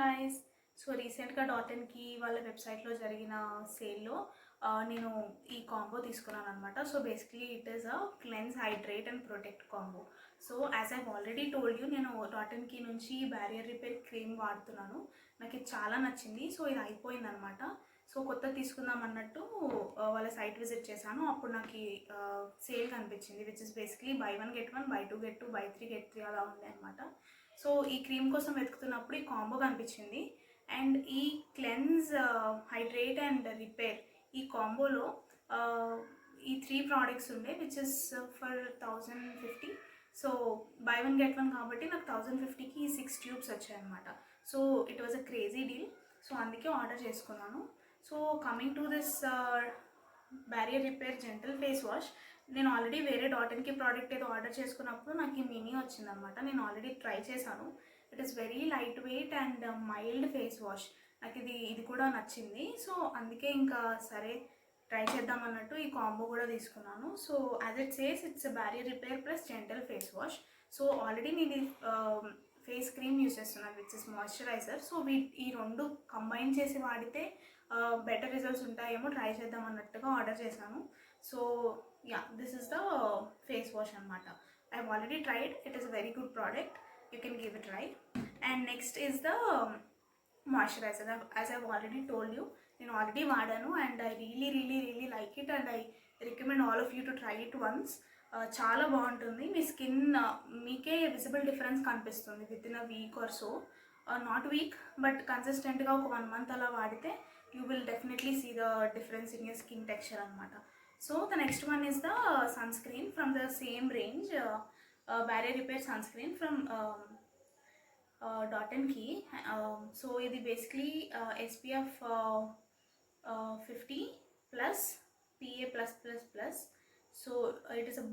guys. So రీసెంట్గా డాట్.ఇన్కి వాళ్ళ వెబ్సైట్లో జరిగిన సేల్లో నేను ఈ కాంబో తీసుకున్నాను అనమాట. So basically it is a cleanse, hydrate and protect combo. So as I already told you, నేను డాట్.ఇన్కి నుంచి బ్యారియర్ రిపేర్ క్రీమ్ వాడుతున్నాను. నాకు ఇది చాలా నచ్చింది. సో ఇది అయిపోయింది అనమాట. సో కొత్త తీసుకుందాం అన్నట్టు వాళ్ళ సైట్ విజిట్ చేశాను. అప్పుడు నాకు సేల్ కనిపించింది, which is basically by 1 get 1, by 2 get 2, by 3 get 3 అలా ఉండే అనమాట. సో ఈ క్రీమ్ కోసం వెతుకుతున్నప్పుడు ఈ కాంబో కనిపించింది. అండ్ ఈ క్లెన్స్, హైడ్రేట్ అండ్ రిపేర్ ఈ కాంబోలో ఈ 3 ప్రోడక్ట్స్ ఉండే, which is for 1050. So by 1 get 1 కాబట్టి నాకు 1050కి 6 ట్యూబ్స్ వచ్చాయన్నమాట. So it was a crazy deal. So అందుకే ఆర్డర్ చేసుకున్నాను. So coming to this barrier repair gentle face wash, నేను ఆల్రెడీ వేరే డాట్.ఇన్కి ప్రోడక్ట్ ఏదో ఆర్డర్ చేసుకున్నప్పుడు నాకు ఈ మినీ వచ్చిందనమాట. నేను ఆల్రెడీ ట్రై చేశాను. It is very light weight and mild face wash. నాకు ఇది కూడా నచ్చింది. సో అందుకే ఇంకా సరే ట్రై చేద్దాం అన్నట్టు ఈ కాంబో కూడా తీసుకున్నాను. So as it says, it's barrier repair plus gentle face wash. So already నేను ఫేస్ క్రీమ్ యూస్ చేస్తున్నాను, విచ్ ఇస్ మాయిశ్చరైజర్. సో ఈ రెండు కంబైన్ చేసి వాడితే బెటర్ రిజల్ట్స్ ఉంటాయేమో ట్రై చేద్దాం అన్నట్టుగా ఆర్డర్ చేశాను. So yeah, this is the face wash anamata. I have already tried. It is a very good product. You can give it a try. And next is the moisturizer. As I have already told you, నేను already వాడాను and I really like it and I recommend all of you to try it once. చాలా బాగుంటుంది. మీ skin మీకే visible difference కనిపిస్తుంది with in a week or so. Not week but కన్సిస్టెంట్గా ఒక 1 month అలా వాడితే you will definitely see the difference in your skin texture అనమాట. So the next one is the sunscreen from the same range, barrier repair sunscreen from Dot and Key. So ఇది basically SPF 50 plus PA+++. So it is a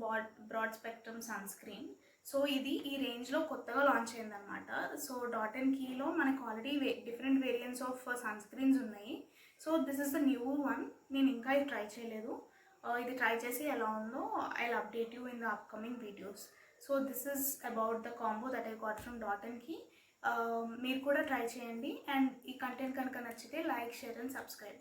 broad spectrum sunscreen. So ఇది ఈ రేంజ్లో కొత్తగా launch అయిందనమాట. So డాట్.ఇన్కీలో మనకు already different variants of sunscreens ఉన్నాయి. So this is the new one. నేను ఇంకా ఇది ట్రై చేయలేదు. ఇది ట్రై చేసి ఎలా ఉందో I will update you in the upcoming videos. So this is about the combo that I got from Dot and Key. మీరు కూడా ట్రై చేయండి. అండ్ ఈ కంటెంట్ కనుక నచ్చితే లైక్, షేర్ అండ్ సబ్స్క్రైబ్.